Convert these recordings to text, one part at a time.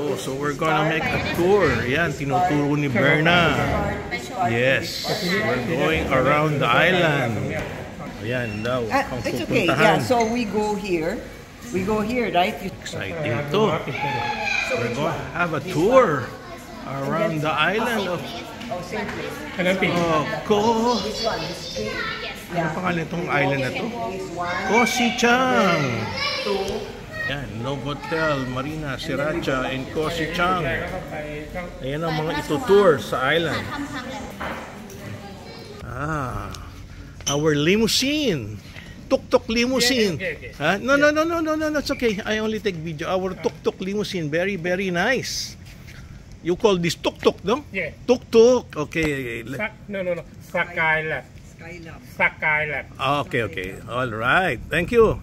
Oh, so we're gonna make a tour. Yan, tinuturo ni Berna. Yes, we're going around the island. Ayan daw, ang it's okay, yeah, so we go here. We go here, right? Exciting to. We're going to have a tour around the island of Ano pangalan itong island na to? Ko Si Chang. Yan, Novotel, Marina, Sriracha, and Ko Si Chang. Ayan ang mga itutour sa island. Our limousine. Tuk-tuk limousine. No, it's okay. I only take video. Our tuk-tuk limousine, very, very nice. You call this tuk-tuk, no? Yeah. Tuk-tuk. Okay. No. Skylab. Okay. All right. Thank you.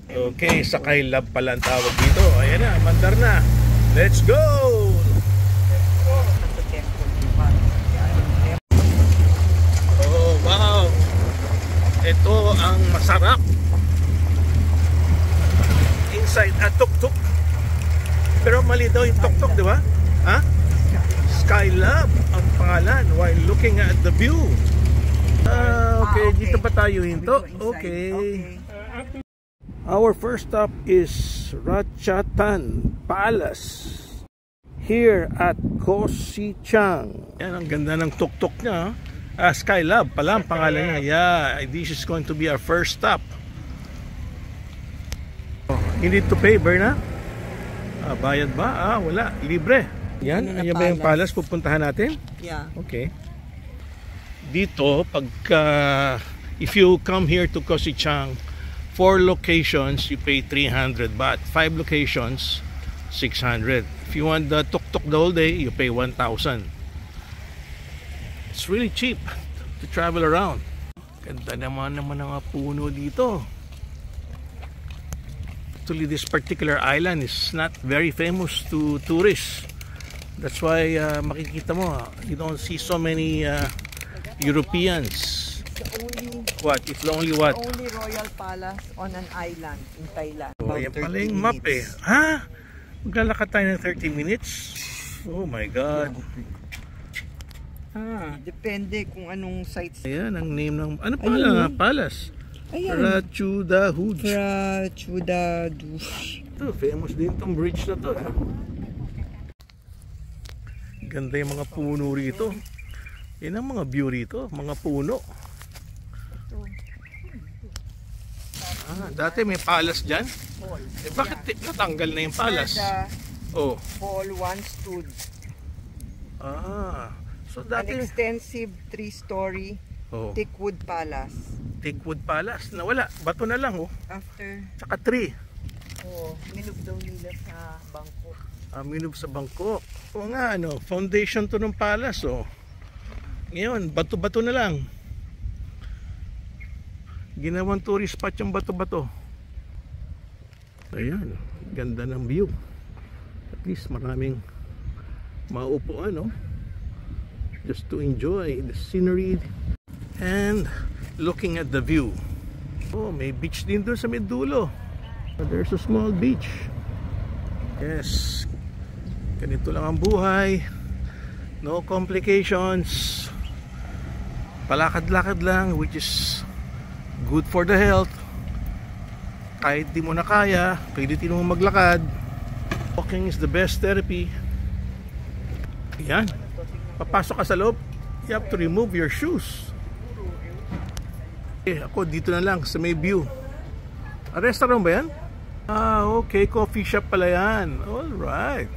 Okay, Skylab pala ang tawag dito. Ayan na, mandar na. Let's go! Oh, wow! Ito ang masarap. Inside a tuk-tuk. Pero mali daw yung tuk-tuk, di ba? Ha? Skylab ang pangalan while looking at the view. Okay, dito pa tayo hinto. Okay. Our first stop is Ratchatan Palace here at Ko Si Chang. Yan, ang ganda ng tuk-tuk niya. Skylab pala ang pangalan niya. Yeah, this is going to be our first stop. You need to pay, Berna? Bayad ba? Wala. Libre. Yan, ano ba yung palace pupuntahan natin? Yeah. Okay. Dito, if you come here to Ko Si Chang, 4 locations, you pay 300 baht. 5 locations, 600. If you want the tuk-tuk the whole day, you pay 1,000. It's really cheap to travel around. Ganda naman ng mga puno dito. Actually, this particular island is not very famous to tourists. That's why makikita mo, you don't see so many Europeans. What? It's the only what? The only royal palace on an island in Thailand. Yan pala yung map eh. Ha? Maglalakad tayo ng 30 minutes? Oh my God. Depende kung anong sites. Ayan, ang name ng... Ano pala nga palace? Ratchudahud. Ratchudahud. Ito, famous din itong bridge na to. Ganda yung mga puno rito. Yan ang mga view rito. Mga puno. Dati may palace dyan? Bakit natanggal na yung palace? Hall once stood. So dati... An extensive 3-story teakwood palace. Teakwood palace? Nawala. Bato na lang After... Tsaka tree. Minub daw nila sa Bangkok. Minub sa Bangkok. Oo nga, foundation to ng palace. Ngayon, bato-bato na lang. Ginawang tourist spot yung bato-bato. Ayan, ganda ng view. At least maraming maupuan, just to enjoy the scenery and looking at the view. May beach din doon sa may dulo. There's a small beach. Yes, ganito lang ang buhay. No complications. Palakad-lakad lang, which is good for the health. Kahit di mo na kaya, pwede din mo maglakad. Walking is the best therapy. Yan. Papasok ka sa loob, you have to remove your shoes. Ako dito na lang sa may view. Restaurant ba yan? Okay, coffee shop pala yan. Alright.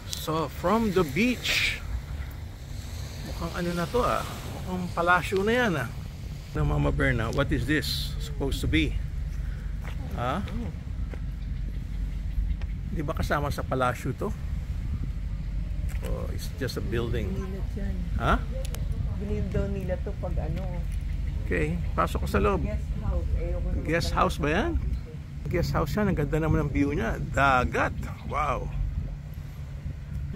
So from the beach, mukhang ano na to mukhang palasyo na yan Mama Berna, what is this supposed to be? Di ba kasama sa palasyo to? It's just a building. Believe daw nila to pag Okay, pasok ko sa loob. Guest house ba yan? Guest house yan, ang ganda naman ng view niya. Dagat, wow.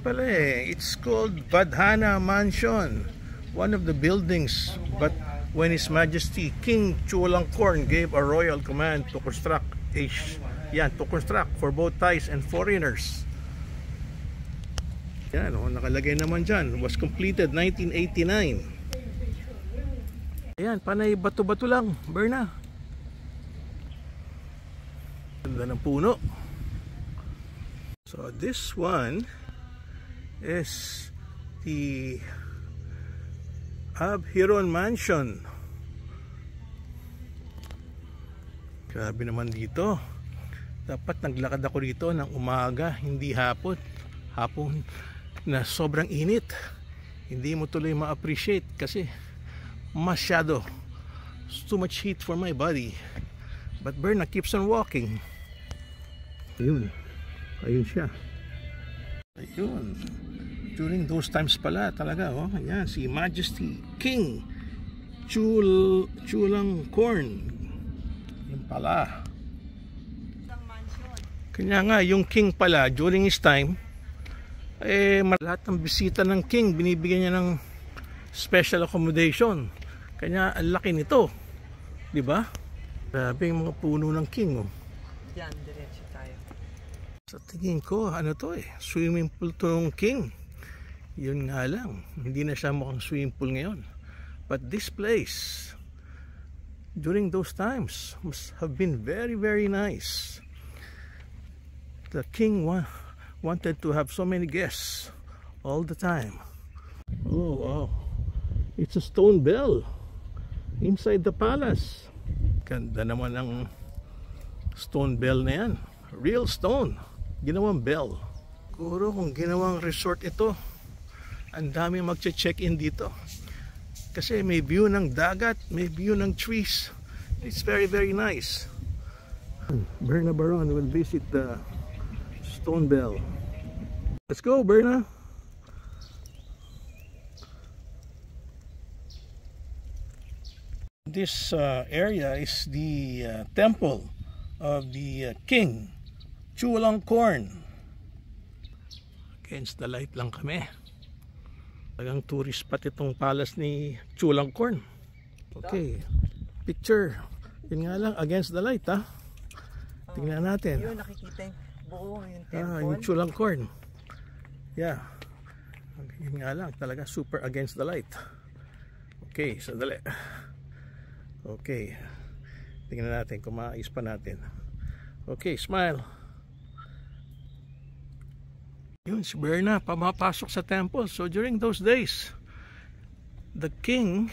Pala it's called Vadhana Mansion. One of the buildings, but when His Majesty King Chulalongkorn gave a royal command to construct a Yan, to construct for both Thais and foreigners. Yan, nakalagay naman dyan. Was completed 1989. Ayan, panay bato-bato lang. Berna. Ganda ng puno. So this one is the Abhiron Mansion. Grabe naman dito. Dapat naglakad ako dito ng umaga, hindi hapon. Hapon na sobrang init. Hindi mo tuloy ma-appreciate kasi masyado. It's too much heat for my body. But Berna keeps on walking. Ayun. Ayun siya. Ayun. During those times pala talaga, oh. Ayan, si Majesty King Chulalongkorn. Yun pala. Kanya nga, yung king pala, during his time, lahat ng bisita ng king, binibigyan niya ng special accommodation. Kanya, ang laki nito. Diba? Grabe yung mga puno ng king, oh. Diyan, diretso tayo. Sa tingin ko, ano to swimming pool to ng king. Yun nga lang, hindi na siya mukhang swimming pool ngayon. But this place, during those times, must have been very, very nice. The king wanted to have so many guests all the time. Oh wow, it's a stone bell inside the palace. Ganda naman ang stone bell na yan. Real stone, ginawang bell. Siguro kung ginawang resort ito, ang dami magche-check-in dito kasi may view ng dagat, may view ng trees. It's very, very nice. Berna Baron will visit the stone bell. Let's go, Berna. This area is the temple of the King Chulalongkorn. Against the light lang kami. Talagang tourist spot itong palace ni Chulalongkorn. Okay, picture. Yun nga lang, against the light, ha. Tingnan natin. Yun, nakikita yung buo yung temple. Yung Chulalongkorn. Yeah. Yun nga lang, talaga super against the light. Okay, sandali. Okay. Tingnan natin kung maayos pa natin. Okay, smile. Yun, si Berna, pamapasok sa temple. So during those days, the king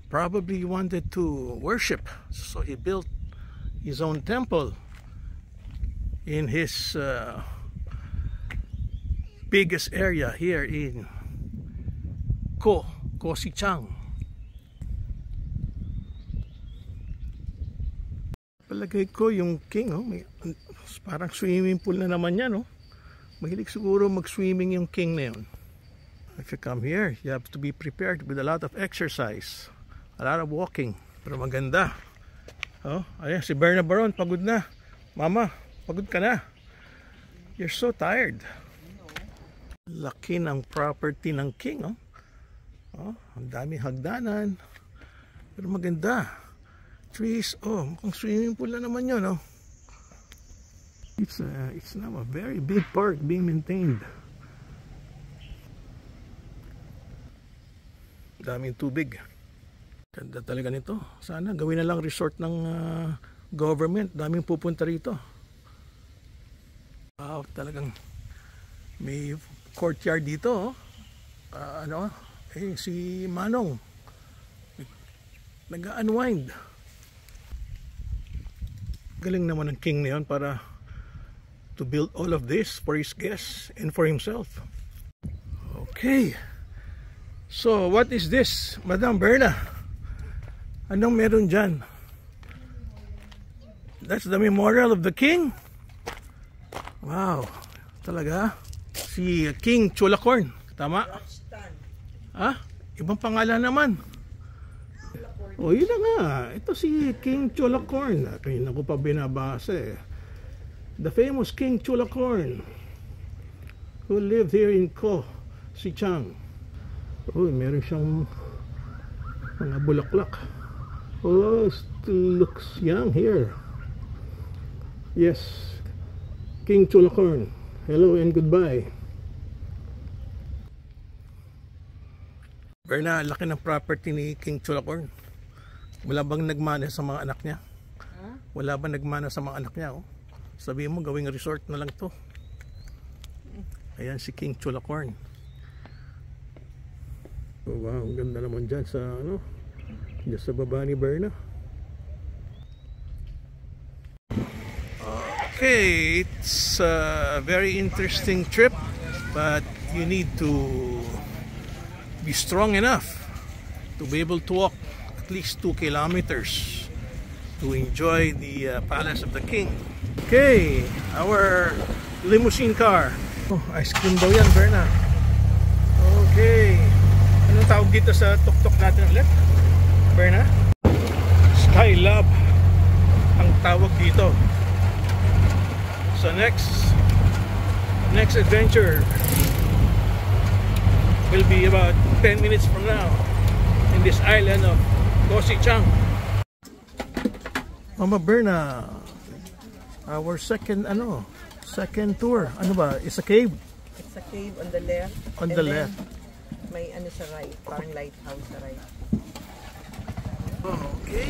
probably wanted to worship. So he built his own temple in his biggest area here in Kosichang. Palagay ko yung king, parang swimming pool na naman yan. Mahilig siguro mag-swimming yung king na yun. If you come here, you have to be prepared with a lot of exercise, a lot of walking. Pero maganda. Ayan, si Berna Baron, pagod na. Mama, pagod ka na. You're so tired. Laki ng property ng king. Ang daming hagdanan. Pero maganda. Trees, mukhang swimming pool na naman yun, It's now a very big park being maintained. Daming tubig. Ganda talaga nito. Sana gawin na lang resort ng government. Daming pupunta rito. Wow, talagang may courtyard dito. Si Manong nag-unwind. Galing naman ng king na yun para to build all of this for his guests and for himself. Okay. So, what is this, Madam Berna? Anong meron dyan? That's the memorial of the king? Wow. Talaga? Si King Chulalongkorn. Tama? Ibang pangalan naman. Yun na nga. Ito si King Chulalongkorn. Kaya ko pa binabasa The famous King Chulalongkorn who lived here in Kosichang. Meron siyang mga bulaklak. still looks young here. Yes, King Chulacorn. Hello and goodbye. Berna, laki ng property ni King Chulacorn. Wala bang nagmana sa mga anak niya? Wala bang nagmana sa mga anak niya? Oh? Sabihin mo, gawing resort na lang to. Ayan si King Chulacorn. Oh, wow, ang ganda naman dyan sa ano, dyan sa baba ni Berna. Okay, it's a very interesting trip, but you need to be strong enough to be able to walk at least 2 kilometers to enjoy the palace of the king. Okay, our limousine car. Oh, ice cream daw yan, Berna. Okay, anong tawag dito sa tuk-tuk natin ulit, Berna? Skylab ang tawag dito. So next adventure will be about 10 minutes from now in this island of Kosichang. Mama Berna, our second tour. Ano ba? It's a cave? It's a cave on the left. On the left. May ano sa right, parang lighthouse sa right. Okay.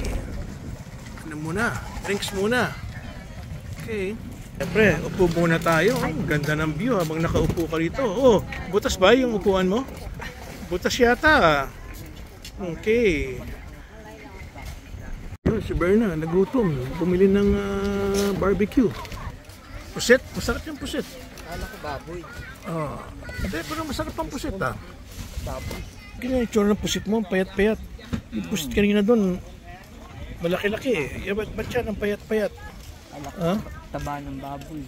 Ano muna? Drinks muna. Okay. Siyempre, upo muna tayo. Ang ganda ng view habang nakaupo ka rito. Oh, butas ba yung upuan mo? Butas yata. Okay. Yun, si Berna, nagutom. Bumili ng barbecue. Pusit? Masarap yung pusit. Kala ko baboy. Oh. Hindi, pero masarap ang pusit ah. Baboy. Ganyan yung tsura ng pusit mo, payat-payat. Yung pusit kanina doon, malaki-laki eh. Ba't siya ng payat-payat? Huh? Taba ng baboy.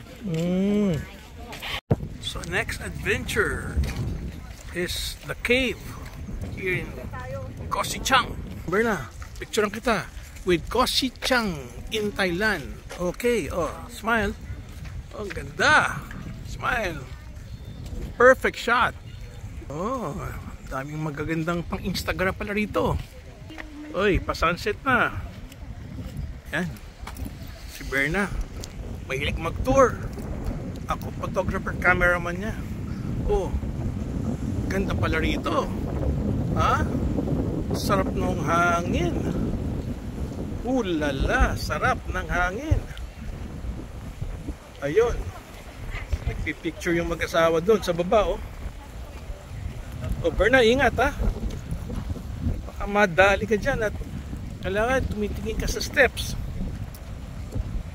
So next adventure is the cave here in Kosichang. Berna, picturean kita with Kosichang in Thailand. Okay, oh, smile. Oh, ganda. Smile. Perfect shot. Oh, daming magagandang pang Instagram pala rito. Oy, pa-sunset na. Yan. Si Berna, mahilig mag-tour. Ako, photographer, cameraman niya. Oh, ganda pala rito. Ha? Sarap ng hangin. Ulala, sarap ng hangin. Ayun. Nagpipicture yung mag-asawa doon sa baba, oh. Oh, Berna, ingat ha. Baka madali ka dyan at kailangan tumitingin ka sa steps.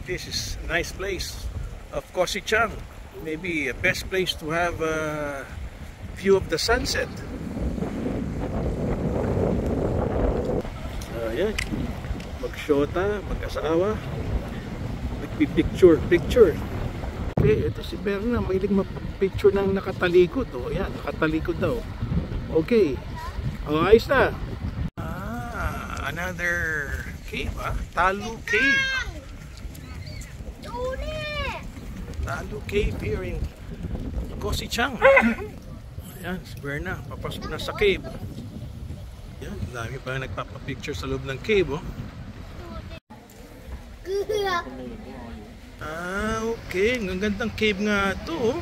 This is a nice place of Kosichang. Maybe a best place to have a view of the sunset. So, ayan. Mag-shota, mag-asawa. Nagpipicture. Okay, ito si Berna. Mahilig mapapicture ng nakatalikod. O, ayan, nakatalikod daw. Okay. O, ayos na. Another cave, ha? Talu Cave. Talu Cave here in Kosichang. Ayan, si Berna, papasok na sa cave. Ayan, dami pa nagpapapicture sa loob ng cave, oh. Okay, ang gandang cave nga ito, oh.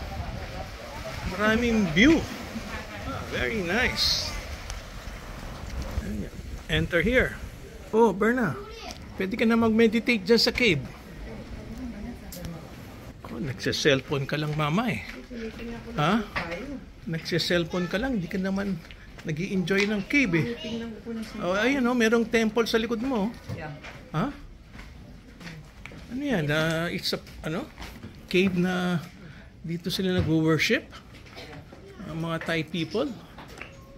Maraming view. Very nice. Ayan. Enter here. Oh, Berna, pwede ka na mag-meditate dyan sa cave. Nagse-cellphone ka lang, mama eh. Ha? Nagse-cellphone ka lang, hindi ka naman nag-i-enjoy ng cave eh. Oh, ayun oh, merong temple sa likod mo. Yeah. Ha? Ano yan? It's a cave na dito sila nag-worship. Mga Thai people.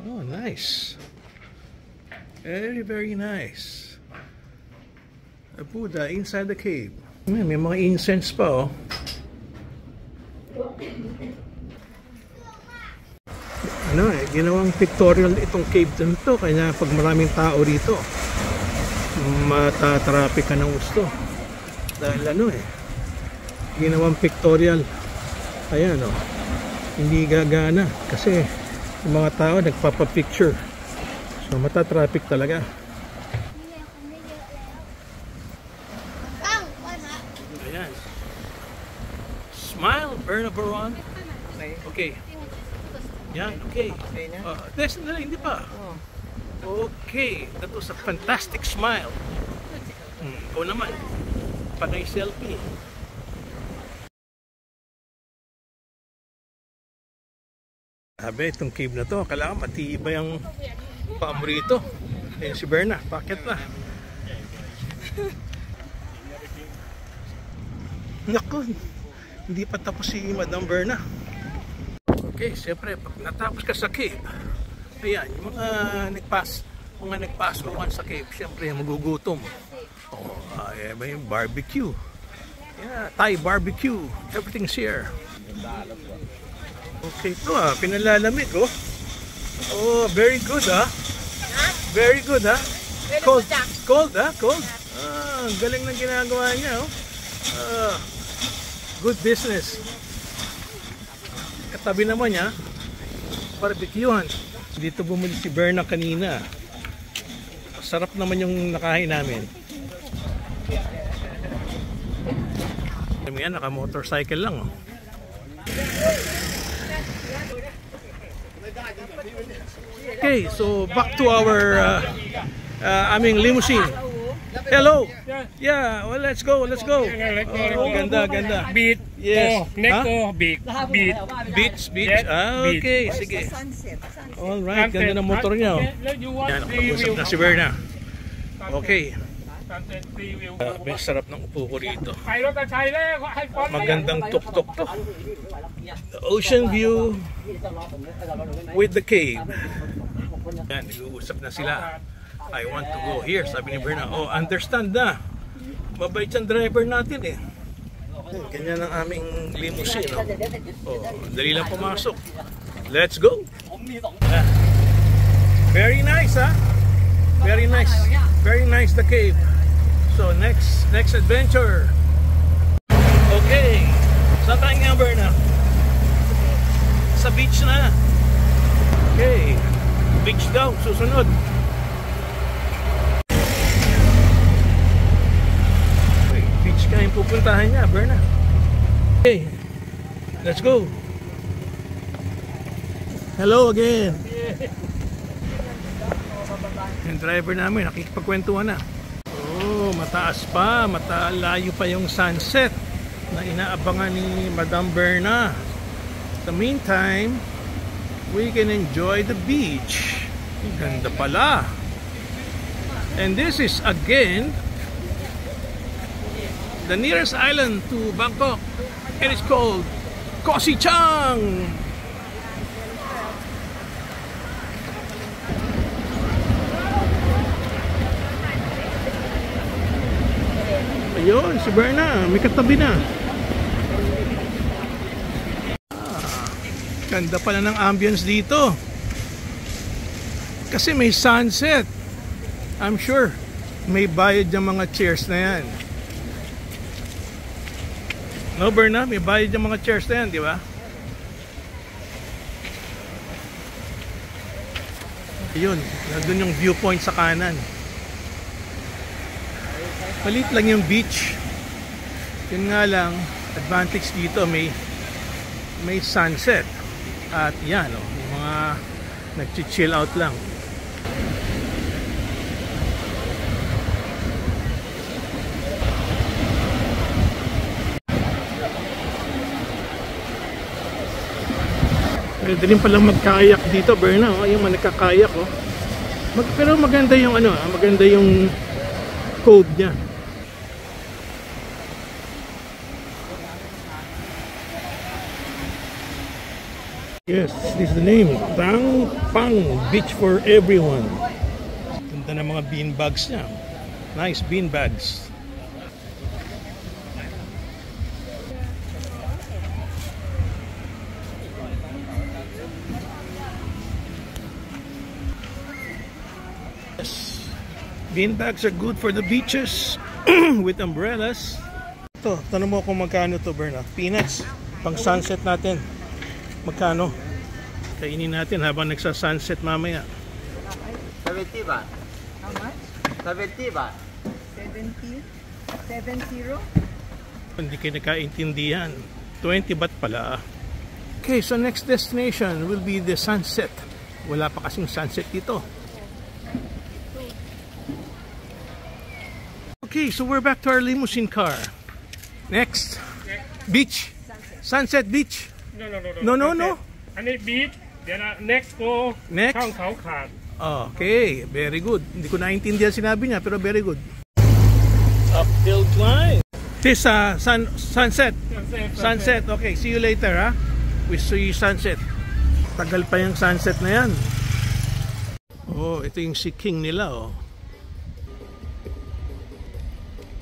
Oh, nice. Very, very nice. A Buddha inside the cave. May mga incense pa, oh. Ginawang pictorial itong cave dito, kaya pag maraming tao rito matatraffic ka ng gusto dahil ginawang pictorial. Ayan, oh, hindi gagana kasi yung mga tao nagpapapicture, so matatraffic talaga. Ayan. Smile, Berna Baron. Okay. Okay. Yan, okay. Okay na? Next na lang, hindi pa. Okay, that was a fantastic smile. Ikaw naman, panay selfie. Sabi, itong cave na to, kailangan matibay ang paa mo rito. Ayun si Berna, bakit na? Naku, hindi pa tapos si Madam Berna. Okay, siyempre, pag natapos ka sa cave, ayan, yung mga nagpasukan sa cave, siyempre, magugutom. Ba yung barbecue. Yeah, Thai barbecue. Everything's here. Okay, ito pinalalamig, oh. Oh, very good, Very good, Cold, cold, cold. Galing ng ginagawa niya, oh. Good business. Katabi naman niya, barbecuehan. Dito bumili si Berna kanina. Sarap naman yung nakain namin. Yan, naka-motorcycle lang, oh. Okay, so back to our aming limousine. Hello. Yeah, well, let's go. Oh, ganda. Beat. Yes. Neko, beat. Beach. Okay, sige. All right, ganda ng motor niya, oh. Yan, nakapag-usap na si Berna. Okay. May sarap ng upo ko dito. Magandang tuk-tuk to. The ocean view with the cave. Yan, nag-uusap na sila. I want to go here, sabi ni Berna. Oh, understand na. Mabait yung driver natin, eh. Ganyan ang aming limousine, oh. Oh, dali lang pumasok. Let's go. Very nice, Very nice. Very nice, the cave. So next adventure. Okay. Saan tayo nga, Berna? Sa beach na. Okay. Beach daw, susunod. Okay, beach ka yung pupuntahan niya, Berna. Okay. Let's go. Hello again. Yung driver namin, nakikipagkwentuhan na. Oh, mataas pa, layo pa yung sunset na inaabangan ni Madam Berna. In the meantime, we can enjoy the beach. Ganda pala. And this is again the nearest island to Bangkok, and it's called Koh Si Chang. Ayun, si Berna, may katabi na. Ganda pala ng ambience dito. Kasi may sunset. I'm sure may bayad yung mga chairs na yan. No, Berna, may bayad yung mga chairs na yan, di ba? Ayun, nandun yung viewpoint sa kanan. Malit lang yung beach. Yun nga lang, advantage dito, may sunset. At yan, oh, yung mga nag-chill out lang. Pwede rin palang magkayak dito, Berna, oh, yung mga nagkakayak, oh. Pero maganda yung maganda yung code niya. Yes, this is the name. Tang Pang Beach for Everyone. Ganda ng mga bean bags niya. Nice bean bags. Yes. Bean bags are good for the beaches with umbrellas. Ito, tanong mo kung magkano to, Berna. Peanuts, pang sunset natin. Magkano? Kainin natin habang nagsa-sunset mamaya. 70 baht. How much? 70 baht. 70? 70? Hindi kayo nakaintindihan. 20 baht pala. Okay, so next destination will be the sunset. Wala pa kasing sunset dito. Okay, so we're back to our limousine car. Next, beach. Sunset beach. No. And it beach. Then next go. Next. Kang Khao Khat. Okay, very good. Hindi ko naintindihan sinabi niya, pero very good. Uphill climb. This sunset. Sunset. Okay, see you later, ha? We see you sunset. Tagal pa yung sunset na yan. Oh, ito yung si King nila, oh.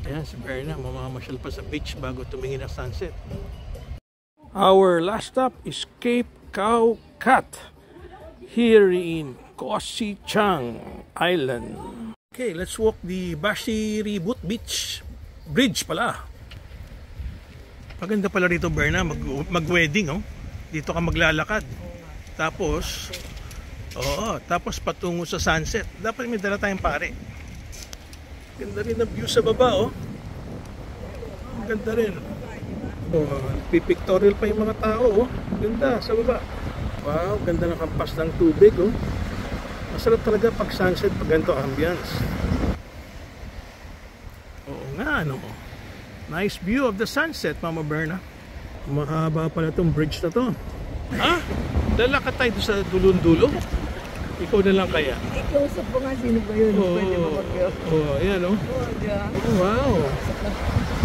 Ayan, si Berna, mamamasyal pa sa beach bago tumingin ang sunset. Our last stop is Cape Khao Khat, here in Ko Si Chang Island. Okay, let's walk the Bashi Ribut Beach Bridge pala. Maganda pala rito, Berna, mag-wedding, oh. Dito ka maglalakad. Tapos, tapos patungo sa sunset. Dapat may dala tayong pare. Ganda rin ang view sa baba, oh. Ganda rin. Oh, pipictorial pa yung mga tao, oh. Ganda sa baba. Wow, ganda ng kampas ng tubig, oh. Masarap talaga pag sunset, pag ganito ambience. Oo nga, ano. Nice view of the sunset, Mama Berna. Mahaba pala itong bridge na to. Ha? Lalakad tayo sa dulon-dulo? Ikaw na lang kaya? I-close up po nga, sino ba yun? Pwede mapag-yo. Ayan, oh. Yeah. Oh, wow.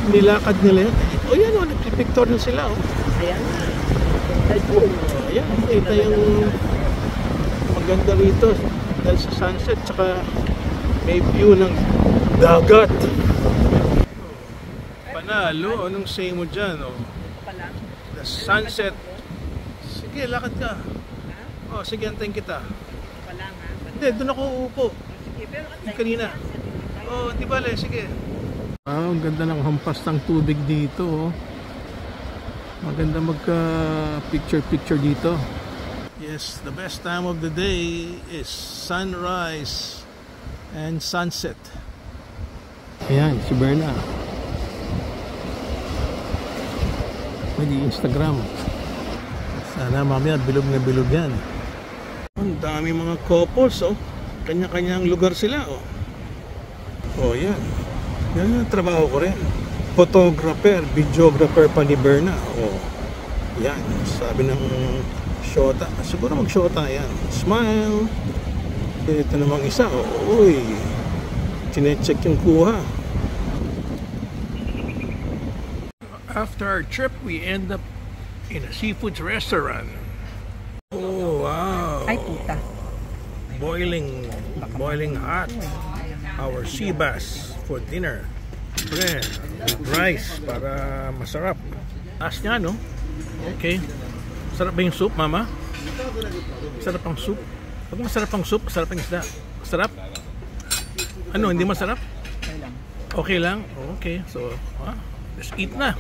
Nilakad nila yun. Oh, yan, oh. Nagpipictorial sila, oh. Ayan. Ayan, kita yung maganda rito dahil sa sunset, tsaka may view ng dagat. Panalo, anong say mo dyan, oh? The sunset. Sige, lakad ka. Oh, sige, antayin kita. Hindi, doon ako uupo. Yung kanina. Oh, di ba, sige. Wow, ang ganda ng hampas ng tubig dito, oh. Maganda magka picture dito. Yes, the best time of the day is sunrise and sunset. Ayan, si Berna. Nag-i-Instagram. Sana mamaya bilog na bilog yan. Ang dami mga couples, oh. Kanya-kanyang lugar sila, oh. Oh, yan. Yan ang trabaho ko rin. Photographer, videographer pa ni Berna. Oh. Yan, sabi ng shota. Siguro mag-shota yan. Smile. Ito namang isa, oh. Uy. Chinecheck yung kuha. After our trip, we end up in a seafood restaurant. Oh, wow. Ay, puta. Boiling hot. Our sea bass for dinner. Pre, rice para masarap. Taas niya, no? Okay. Sarap ba yung soup, Mama? Sarap ang soup? Pag masarap ang soup, masarap ang isda. Masarap? Ano, hindi masarap? Okay lang? Okay. So, let's eat na.